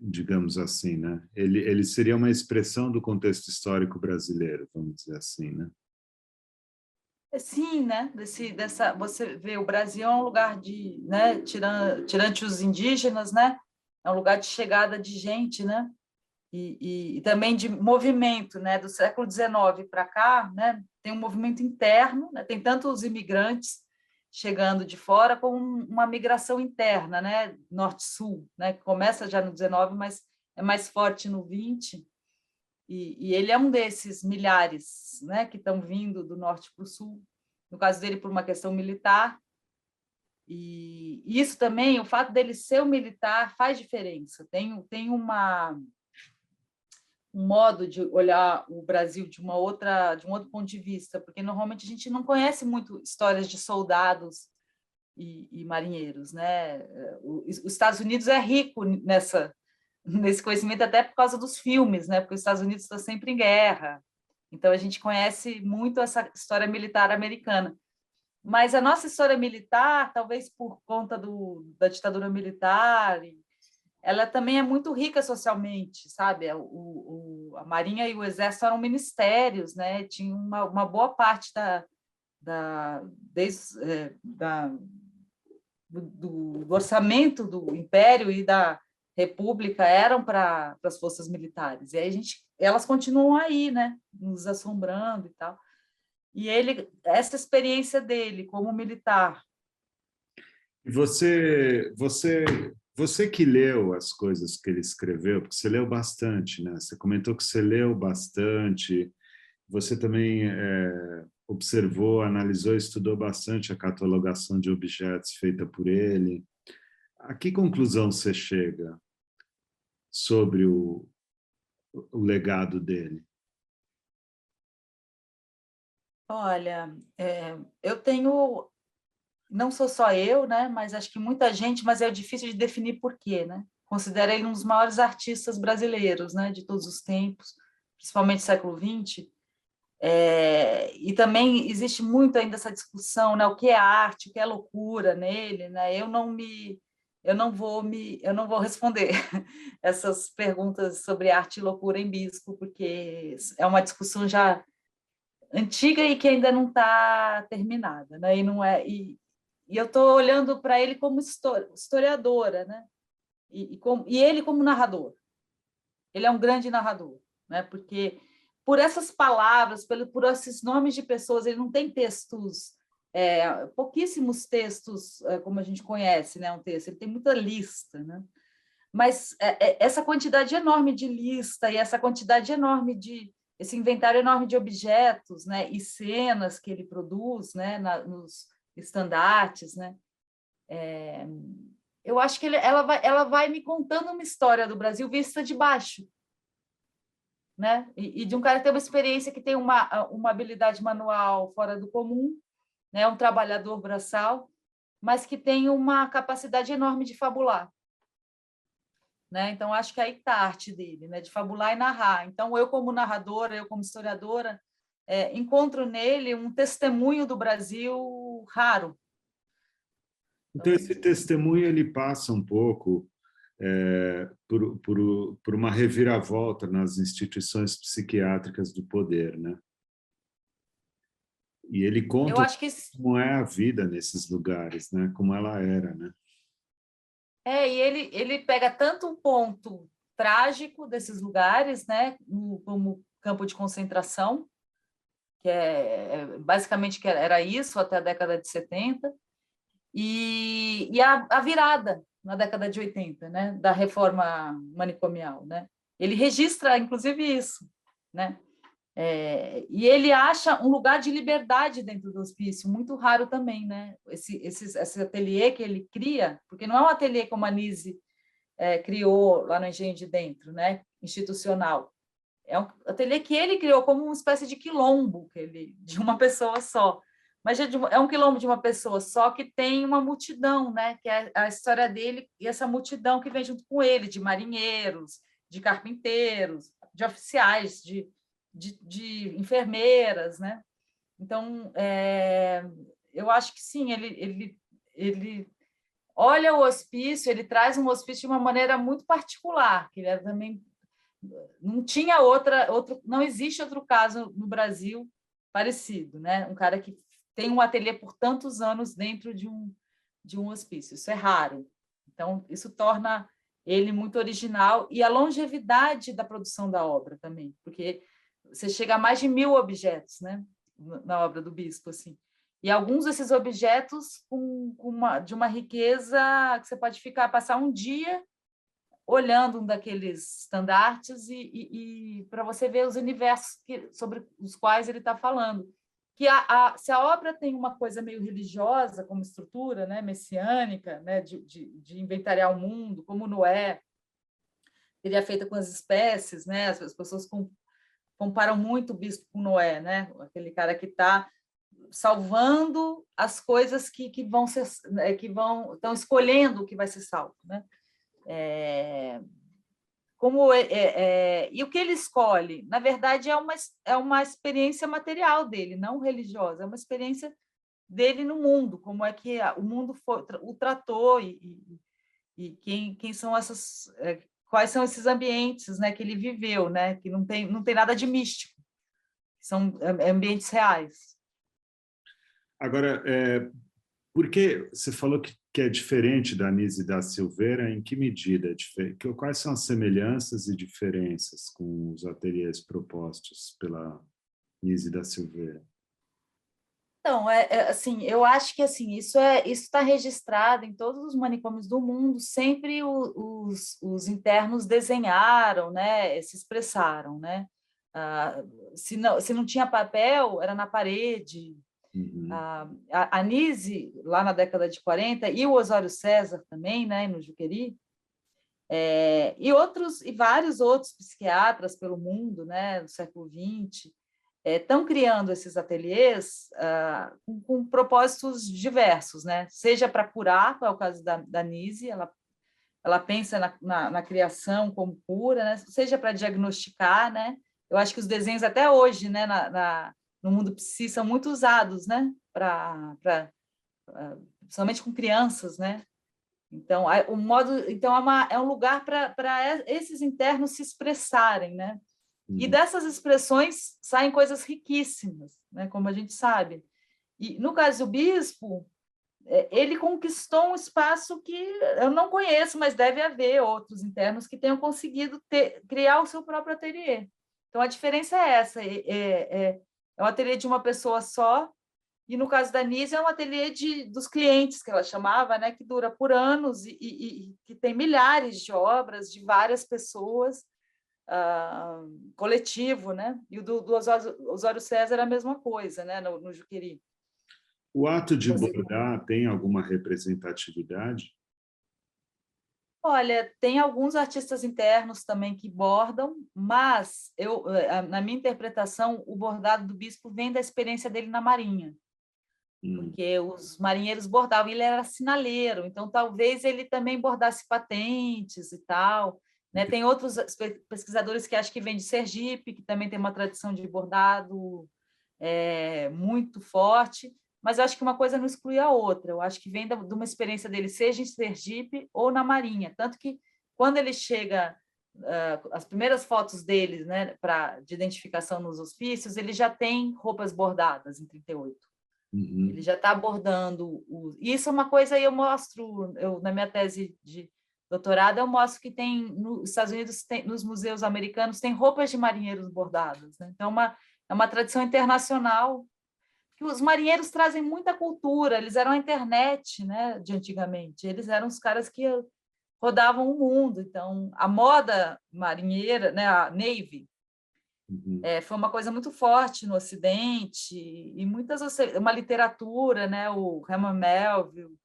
B: Digamos assim, né? Ele seria uma expressão do contexto histórico brasileiro, vamos dizer assim, né?
A: Sim, né? Você vê, o Brasil é um lugar de, né? Tirante os indígenas, né? É um lugar de chegada de gente, né? E também de movimento, né? Do século XIX para cá, né? Tem um movimento interno, né? Tem tanto os imigrantes chegando de fora como uma migração interna, né? Norte-sul, né? Que começa já no XIX, mas é mais forte no XX. E ele é um desses milhares, né, que estão vindo do norte para o sul, no caso dele por uma questão militar, e isso também, o fato dele ser um militar faz diferença, tem um modo de olhar o Brasil de um outro ponto de vista, porque normalmente a gente não conhece muito histórias de soldados e marinheiros, né? Os Estados Unidos é rico nesse conhecimento até por causa dos filmes, né? Porque os Estados Unidos estão sempre em guerra. Então a gente conhece muito essa história militar americana. Mas a nossa história militar, talvez por conta da ditadura militar, ela também é muito rica socialmente, sabe? A Marinha e o Exército eram ministérios, né? Tinha uma boa parte do orçamento do Império e da República eram para as forças militares. E aí elas continuam aí, né? Nos assombrando e tal. E essa experiência dele como militar.
B: E você que leu as coisas que ele escreveu, porque você leu bastante, né? Você comentou que você leu bastante. Você também observou, analisou, estudou bastante a catalogação de objetos feita por ele. A que conclusão você chega sobre o legado dele?
A: Olha, eu tenho, não sou só eu, né? Mas acho que muita gente, mas é difícil de definir por quê, né? Considero ele um dos maiores artistas brasileiros, né? De todos os tempos, principalmente século XX. E também existe muito ainda essa discussão, né? O que é arte, o que é loucura nele, né? Eu não vou responder essas perguntas sobre arte e loucura em Bispo, porque é uma discussão já antiga e que ainda não está terminada, né? E eu estou olhando para ele como historiadora, né? E ele como narrador. Ele é um grande narrador, né? Porque por essas palavras, por esses nomes de pessoas, ele não tem textos, pouquíssimos textos, como a gente conhece, né? Um texto, ele tem muita lista, né? Mas essa quantidade enorme de lista e essa quantidade enorme esse inventário enorme de objetos, né? E cenas que ele produz, né? Nos estandartes, né? Eu acho que ela vai me contando uma história do Brasil vista de baixo, né? E de um cara que tem uma experiência, que tem uma habilidade manual fora do comum, né? Um trabalhador braçal, mas que tem uma capacidade enorme de fabular, né? Então acho que aí está a arte dele, né? De fabular e narrar. Então eu como narradora, eu como historiadora, encontro nele um testemunho do Brasil raro.
B: Então, esse testemunho ele passa um pouco por uma reviravolta nas instituições psiquiátricas do poder, né? E ele
A: Eu
B: conta
A: acho que
B: como é a vida nesses lugares, né? Como ela era, né?
A: e ele pega tanto um ponto trágico desses lugares, né, como campo de concentração, que basicamente que era isso até a década de 70, e a virada na década de 80, né, da reforma manicomial, né? Ele registra inclusive isso, né? E ele acha um lugar de liberdade dentro do hospício, muito raro também, né? Esse ateliê que ele cria, porque não é um ateliê como a Nise criou lá no Engenho de Dentro, né? Institucional. É um ateliê que ele criou como uma espécie de quilombo de uma pessoa só. Mas é um quilombo de uma pessoa só que tem uma multidão, né? Que é a história dele e essa multidão que vem junto com ele, de marinheiros, de carpinteiros, de oficiais, de enfermeiras, né? Então, eu acho que sim, ele olha o hospício, ele traz um hospício de uma maneira muito particular, que ele também não tinha não existe outro caso no Brasil parecido, né? Um cara que tem um ateliê por tantos anos dentro de um hospício, isso é raro. Então, isso torna ele muito original e a longevidade da produção da obra também, porque você chega a mais de 1.000 objetos, né? Na obra do Bispo, assim. E alguns desses objetos de uma riqueza que você pode passar um dia olhando um daqueles estandartes e para você ver os universos sobre os quais ele está falando. Que se a obra tem uma coisa meio religiosa como estrutura, né, messiânica, né, de inventariar o mundo, como Noé teria feito com as espécies, né, as pessoas comparam muito o bispo com Noé, né, aquele cara que está salvando as coisas que vão ser, estão escolhendo o que vai ser salvo, né? E o que ele escolhe, na verdade, é uma experiência material dele, não religiosa, é uma experiência dele no mundo, como é que o mundo o tratou e quem são quais são esses ambientes, né, que ele viveu, né, que não tem nada de místico, são ambientes reais.
B: Agora, por que você falou que é diferente da Nise da Silveira? Em que medida é diferente? Quais são as semelhanças e diferenças com os ateliês propostos pela Nise da Silveira?
A: Então, assim, eu acho que assim, isso está registrado em todos os manicômios do mundo, sempre os internos desenharam, né, se expressaram, né? Se não tinha papel, era na parede.
B: Uhum.
A: A Nise, lá na década de 40, e o Osório César também, né, no Juqueri, e vários outros psiquiatras pelo mundo, né, do século XX, estão criando esses ateliês com propósitos diversos, né? Seja para curar, que é o caso da Nise, ela pensa na criação como cura, né? Seja para diagnosticar, né? Eu acho que os desenhos até hoje, né, no mundo psi, são muito usados, né? Principalmente com crianças, né? Então, é um lugar para esses internos se expressarem, né? E dessas expressões saem coisas riquíssimas, né? Como a gente sabe. E, no caso do bispo, ele conquistou um espaço que eu não conheço, mas deve haver outros internos que tenham conseguido criar o seu próprio ateliê. Então, a diferença é essa. É um ateliê de uma pessoa só, e, no caso da Nise, é um ateliê dos clientes, que ela chamava, né? Que dura por anos e que tem milhares de obras de várias pessoas, coletivo, né? E o do Osório César é a mesma coisa, né? No Juqueri.
B: O ato de bordar tem alguma representatividade?
A: Olha, tem alguns artistas internos também que bordam, mas na minha interpretação, o bordado do bispo vem da experiência dele na Marinha, porque os marinheiros bordavam, ele era sinaleiro, então talvez ele também bordasse patentes e tal. Né? Tem outros pesquisadores que acham que vem de Sergipe, que também tem uma tradição de bordado muito forte, mas eu acho que uma coisa não exclui a outra. Eu acho que vem de uma experiência dele, seja em Sergipe ou na Marinha. Tanto que, quando ele chega, as primeiras fotos dele, né, de identificação nos hospícios, ele já tem roupas bordadas em 38. Ele já está abordando. Isso é uma coisa, eu mostro, na minha tese de doutorado, eu mostro que tem, nos Estados Unidos, nos museus americanos, tem roupas de marinheiros bordadas. Né? Então, é uma tradição internacional, que os marinheiros trazem muita cultura, eles eram a internet, né, de antigamente, eles eram os caras que rodavam o mundo. Então, a moda marinheira, né, a Navy, Foi uma coisa muito forte no Ocidente, e uma literatura, né? O Herman Melville,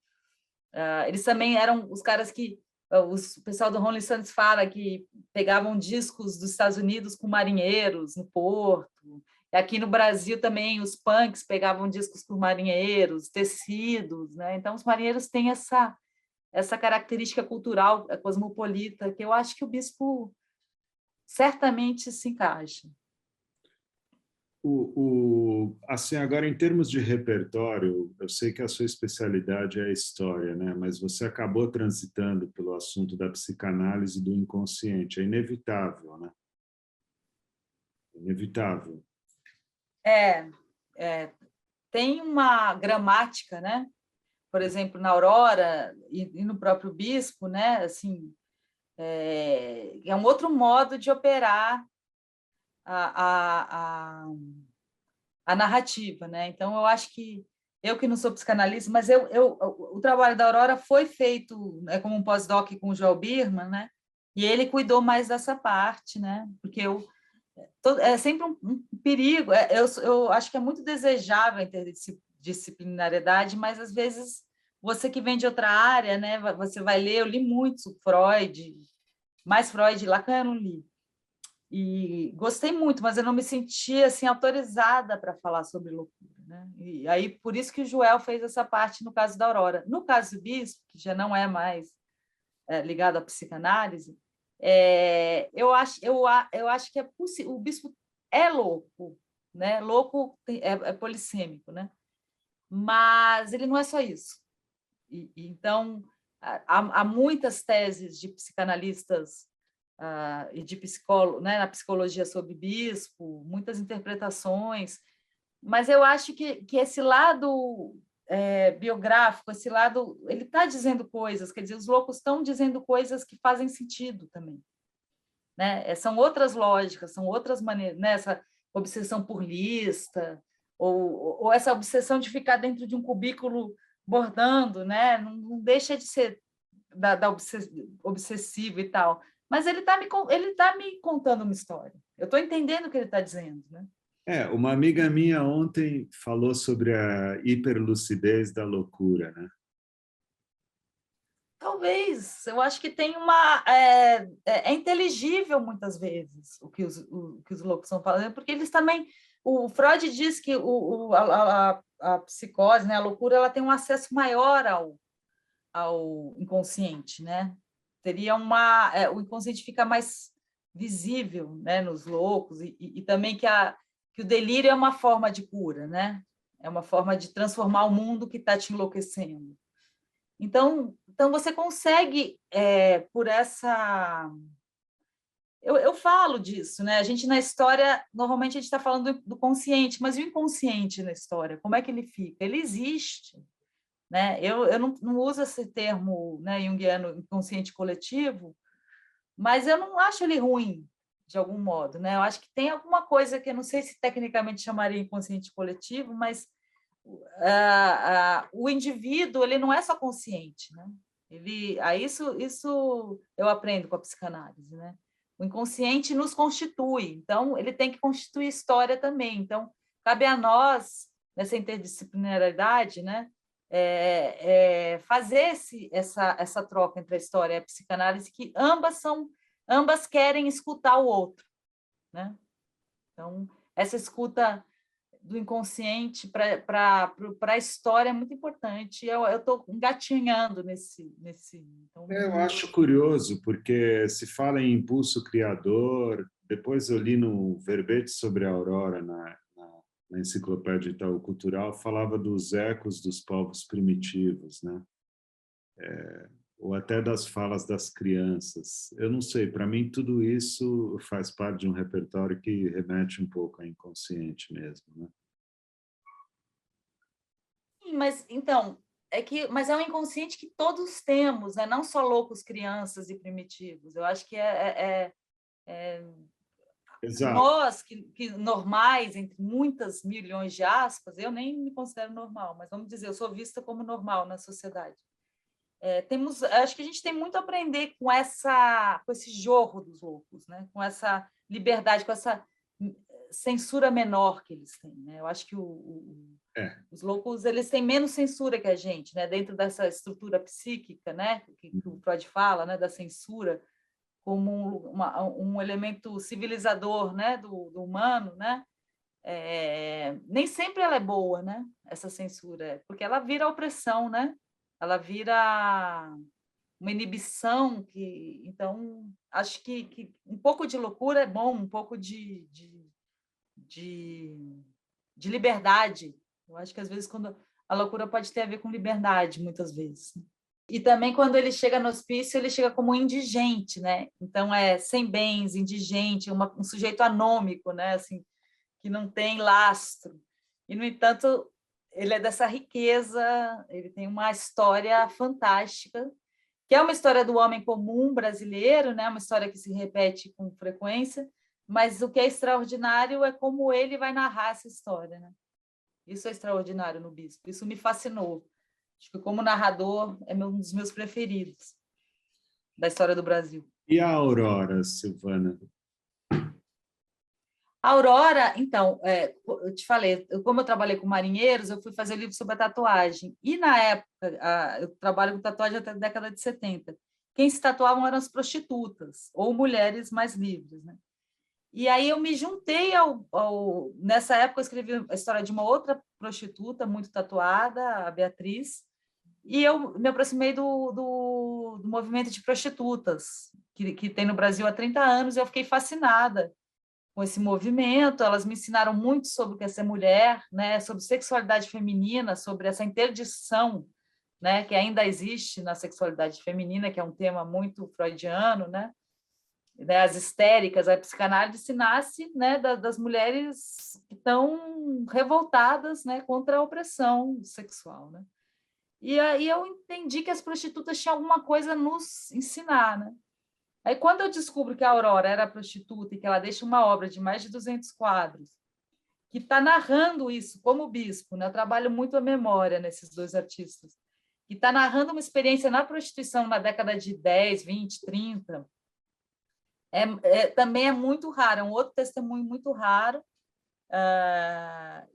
A: eles também eram os caras que o pessoal do Rolling Stones fala que pegavam discos dos Estados Unidos com marinheiros no porto. E aqui no Brasil também os punks pegavam discos com marinheiros, tecidos, né? Então os marinheiros têm essa característica cultural cosmopolita que eu acho que o bispo certamente se encaixa.
B: Assim, agora, em termos de repertório, eu sei que a sua especialidade é a história, né? Mas você acabou transitando pelo assunto da psicanálise do inconsciente. É inevitável, né? Inevitável.
A: Tem uma gramática, né? Por exemplo, na Aurora e no próprio bispo, né? Assim, é um outro modo de operar a narrativa, né? Então, eu acho que eu não sou psicanalista, mas o trabalho da Aurora foi feito, né, como um pós-doc com o Joel Birman, né? E ele cuidou mais dessa parte, né? Porque é sempre um perigo. Eu acho que é muito desejável a interdisciplinariedade, mas às vezes você que vem de outra área, né? Você vai ler. Eu li muito Freud, mais Freud, Lacan eu não li. E gostei muito, mas eu não me sentia assim autorizada para falar sobre loucura, né? E aí por isso que o Joel fez essa parte no caso da Aurora. No caso do Bispo, que já não é mais ligado à psicanálise, eu acho que é possível. O Bispo é louco, né? Louco é polissêmico, né? Mas ele não é só isso. Então há muitas teses de psicanalistas e de psicólogo, né, na psicologia sobre bispo, muitas interpretações, mas eu acho que esse lado biográfico, esse lado, ele está dizendo coisas, quer dizer, os loucos estão dizendo coisas que fazem sentido também, né? São outras lógicas, são outras maneiras, né? Essa obsessão por lista, ou essa obsessão de ficar dentro de um cubículo bordando, né? Não deixa de ser obsessivo e tal. Mas ele tá me contando uma história. Eu estou entendendo o que ele está dizendo, né?
B: Uma amiga minha ontem falou sobre a hiperlucidez da loucura, né?
A: Talvez. Eu acho que tem é inteligível muitas vezes o que os loucos estão falando, porque eles também. O Freud diz que a psicose, né, a loucura, ela tem um acesso maior ao inconsciente, né? Teria o inconsciente fica mais visível, né, nos loucos, e também que o delírio é uma forma de cura, né? É uma forma de transformar o mundo que está te enlouquecendo. Então você consegue, por essa... Eu falo disso, né? A gente, na história, normalmente a gente está falando do consciente, mas e o inconsciente na história? Como é que ele fica? Ele existe, né? Eu não uso esse termo, né, junguiano, inconsciente coletivo, mas eu não acho ele ruim, de algum modo, né? Eu acho que tem alguma coisa que eu não sei se tecnicamente chamaria inconsciente coletivo, mas o indivíduo, ele não é só consciente, né? Isso eu aprendo com a psicanálise, né? O inconsciente nos constitui, então ele tem que constituir história também. Então cabe a nós, nessa interdisciplinaridade, né, fazer essa troca entre a história e a psicanálise, que ambas querem escutar o outro, né? Então essa escuta do inconsciente para a história é muito importante. Eu estou engatinhando nesse. Então...
B: Eu acho curioso, porque se fala em impulso criador, depois eu li no verbete sobre a Aurora, na Enciclopédia Itaú Cultural, falava dos ecos dos povos primitivos, né? Ou até das falas das crianças. Eu não sei, para mim tudo isso faz parte de um repertório que remete um pouco ao inconsciente mesmo, né?
A: Sim, mas então mas é um inconsciente que todos temos, né? Não só loucos, crianças e primitivos. Eu acho que nós que normais, entre muitas milhões de aspas, eu nem me considero normal, mas vamos dizer, eu sou vista como normal na sociedade. Acho que a gente tem muito a aprender com esse jorro dos loucos, né? Com essa liberdade, com essa censura menor que eles têm, né? Eu acho que os loucos, eles têm menos censura que a gente, né? Dentro dessa estrutura psíquica, né? Que o Freud fala, né? Da censura como um elemento civilizador, né? Do humano, né? Nem sempre ela é boa, né? Essa censura, porque ela vira opressão, né? Ela vira uma inibição então acho que um pouco de loucura é bom, um pouco de liberdade. Eu acho que às vezes quando a loucura pode ter a ver com liberdade, muitas vezes. E também quando ele chega no hospício, ele chega como indigente, né? Então sem bens, indigente, um sujeito anômico, né? Assim, que não tem lastro. E no entanto, ele é dessa riqueza, ele tem uma história fantástica, que é uma história do homem comum brasileiro, né? Uma história que se repete com frequência, mas o que é extraordinário é como ele vai narrar essa história, né? Isso é extraordinário no Bispo, isso me fascinou. Acho que como narrador é um dos meus preferidos da história do Brasil.
B: E a Aurora, Silvana?
A: A Aurora, então, eu te falei, como eu trabalhei com marinheiros, eu fui fazer livro sobre a tatuagem. E, na época, eu trabalho com tatuagem até a década de 70. Quem se tatuavam eram as prostitutas, ou mulheres mais livres, né? E aí eu me juntei nessa época eu escrevi a história de uma outra prostituta muito tatuada, a Beatriz, e eu me aproximei do movimento de prostitutas que tem no Brasil há 30 anos, e eu fiquei fascinada com esse movimento. Elas me ensinaram muito sobre o que é ser mulher, né, sobre sexualidade feminina, sobre essa interdição, né, que ainda existe na sexualidade feminina, que é um tema muito freudiano, né? As histéricas, a psicanálise nasce, né, das mulheres que estão revoltadas, né, contra a opressão sexual, né? E aí eu entendi que as prostitutas tinham alguma coisa a nos ensinar, né? Aí quando eu descubro que a Aurora era prostituta e que ela deixa uma obra de mais de 200 quadros, que está narrando isso como bispo, né? Eu trabalho muito a memória nesses dois artistas, que está narrando uma experiência na prostituição na década de 10, 20, 30, também é muito raro, é um outro testemunho muito raro,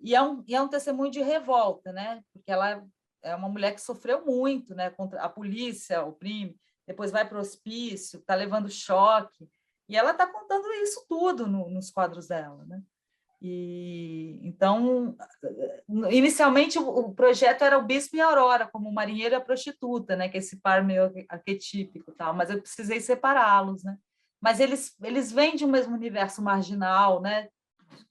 A: e é um testemunho de revolta, né? Porque ela é uma mulher que sofreu muito, né? Contra a polícia, oprime, depois vai para o hospício, está levando choque, e ela está contando isso tudo nos quadros dela, né? E então, inicialmente o projeto era o Bispo e a Aurora, como o marinheiro e a prostituta, né? Que é esse par meio arquetípico, tal, mas eu precisei separá-los, né? Mas eles vêm de um mesmo universo marginal, né?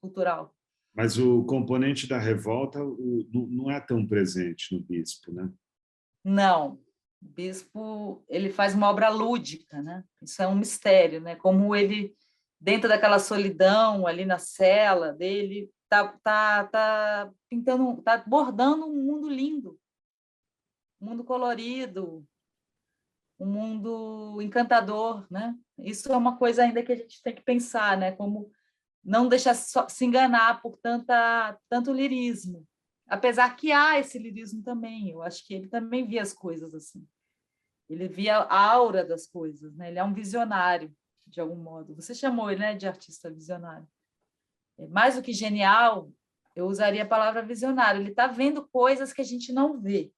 A: Cultural.
B: Mas o componente da revolta não é tão presente no Bispo, né?
A: Não, o Bispo ele faz uma obra lúdica, né? Isso é um mistério, né? Como ele, dentro daquela solidão ali na cela dele, tá pintando, tá bordando um mundo lindo, um mundo colorido, um mundo encantador, né? Isso é uma coisa ainda que a gente tem que pensar, né? Como não deixar se enganar por tanto lirismo. Apesar que há esse lirismo também, eu acho que ele também via as coisas assim. Ele via a aura das coisas, né? Ele é um visionário, de algum modo. Você chamou ele, né, de artista visionário. Mais do que genial, eu usaria a palavra visionário. Ele está vendo coisas que a gente não vê.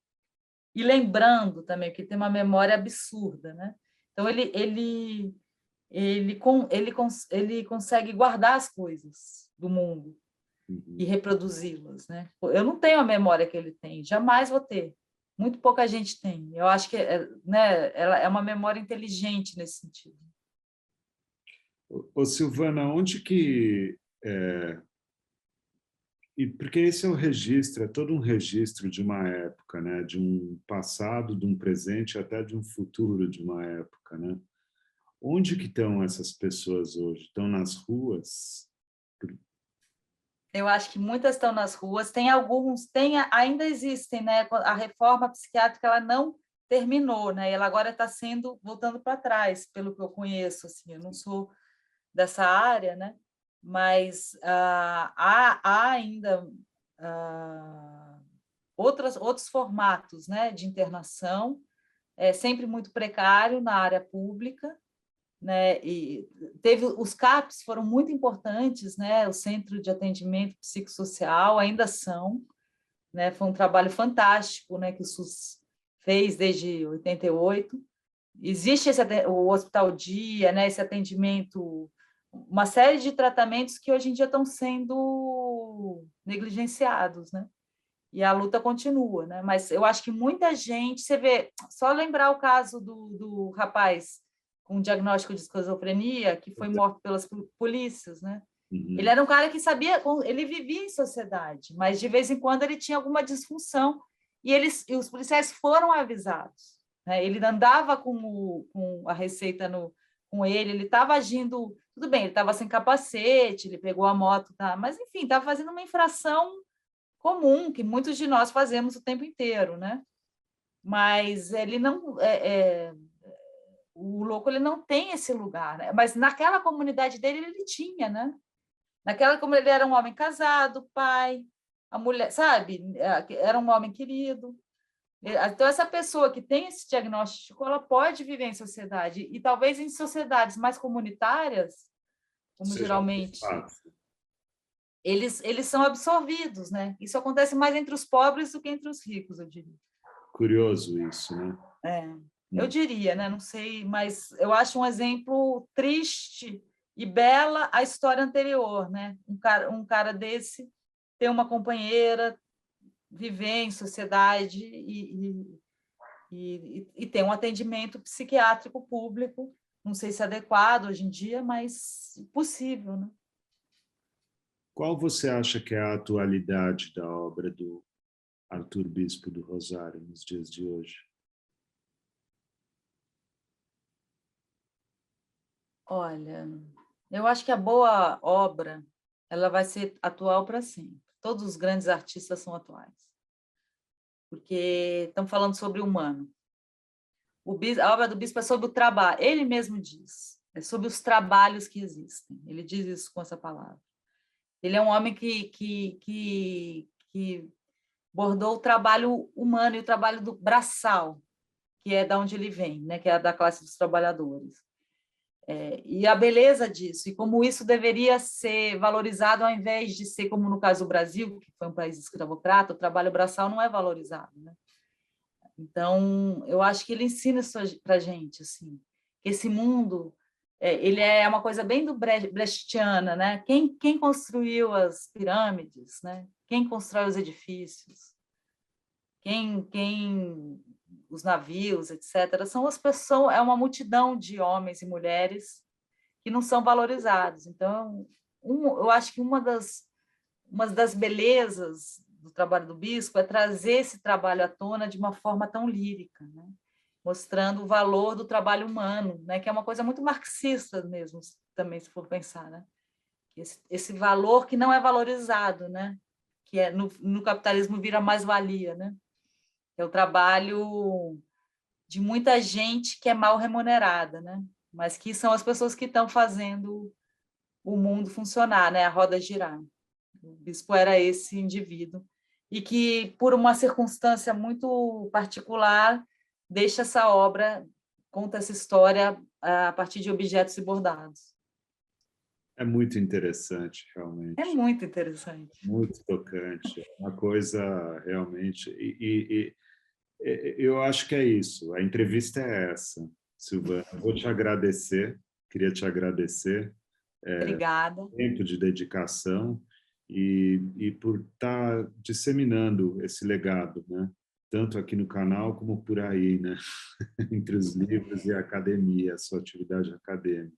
A: E lembrando também, que tem uma memória absurda, né? Então, ele consegue guardar as coisas do mundo e reproduzi-las, né? Eu não tenho a memória que ele tem, jamais vou ter. Muito pouca gente tem. Eu acho que né, ela é uma memória inteligente nesse sentido.
B: Ô, Silvana, onde que... porque esse é o registro, é todo um registro de uma época, né? De um passado, de um presente, até de um futuro de uma época, né? Onde que estão essas pessoas hoje? Estão nas ruas?
A: Eu acho que muitas estão nas ruas, ainda existem, né? A reforma psiquiátrica ela não terminou, né? Ela agora está voltando para trás, pelo que eu conheço, assim, eu não sou dessa área, né? Mas há ainda outros formatos, né, de internação, sempre muito precário na área pública, né? E teve os CAPs foram muito importantes, né? O Centro de Atendimento Psicossocial ainda são, né? Foi um trabalho fantástico, né? Que o SUS fez desde 88. Existe o Hospital Dia, né? Esse atendimento, uma série de tratamentos que hoje em dia estão sendo negligenciados, né? E a luta continua, né? Mas eu acho que muita gente, você vê, só lembrar o caso do rapaz com diagnóstico de esquizofrenia, que foi morto pelas polícias, né?
B: Uhum.
A: Ele era um cara que sabia, ele vivia em sociedade, mas de vez em quando ele tinha alguma disfunção e os policiais foram avisados, né? Ele andava com a receita com ele estava agindo, tudo bem, ele estava sem capacete, ele pegou a moto, tá? Mas enfim, estava fazendo uma infração comum que muitos de nós fazemos o tempo inteiro, né? Mas ele não o louco ele não tem esse lugar, né? Mas naquela comunidade dele ele tinha, né? Naquela como ele era um homem casado, pai, a mulher, sabe? Era um homem querido. Então essa pessoa que tem esse diagnóstico, ela pode viver em sociedade e talvez em sociedades mais comunitárias, como
B: Seja mais
A: geralmente
B: fácil.
A: eles são absorvidos, né? Isso acontece mais entre os pobres do que entre os ricos, eu diria.
B: Curioso isso, né?
A: Eu diria, né? Não sei, mas eu acho um exemplo triste e bela a história anterior, né? Um cara desse ter uma companheira, viver em sociedade e ter um atendimento psiquiátrico público, não sei se é adequado hoje em dia, mas possível, né?
B: Qual você acha que é a atualidade da obra do Arthur Bispo do Rosário nos dias de hoje?
A: Olha, eu acho que a boa obra ela vai ser atual para sempre. Todos os grandes artistas são atuais, porque estamos falando sobre o humano. A obra do Bispo é sobre o trabalho. Ele mesmo diz, é sobre os trabalhos que existem. Ele diz isso com essa palavra. Ele é um homem que bordou o trabalho humano e o trabalho do braçal, que é da onde ele vem, né? Que é da classe dos trabalhadores. E a beleza disso, e como isso deveria ser valorizado ao invés de ser, como no caso do Brasil, que foi um país escravocrata, o trabalho braçal não é valorizado, né? Então, eu acho que ele ensina isso para a gente, assim, que esse mundo, ele é uma coisa bem do brechtiana, né? Quem construiu as pirâmides, né? Quem constrói os edifícios, os navios, etc., são as pessoas, é uma multidão de homens e mulheres que não são valorizados. Então, eu acho que uma das belezas do trabalho do bispo é trazer esse trabalho à tona de uma forma tão lírica, né? Mostrando o valor do trabalho humano, né? Que é uma coisa muito marxista mesmo, também, se for pensar, né? Esse valor que não é valorizado, né? Que no capitalismo vira mais-valia, né? É o trabalho de muita gente que é mal remunerada, né? Mas que são as pessoas que estão fazendo o mundo funcionar, né? A roda girar. O bispo era esse indivíduo e que, por uma circunstância muito particular, deixa essa obra, conta essa história a partir de objetos e bordados.
B: É muito interessante,
A: É
B: realmente.
A: muito interessante.
B: Muito tocante. É uma coisa realmente... eu acho que é isso. A entrevista é essa, Silvana. Eu vou te agradecer, queria te agradecer
A: Obrigada.
B: tempo de dedicação e por estar disseminando esse legado, né? Tanto aqui no canal como por aí, né? Entre os livros e a academia, a sua atividade acadêmica.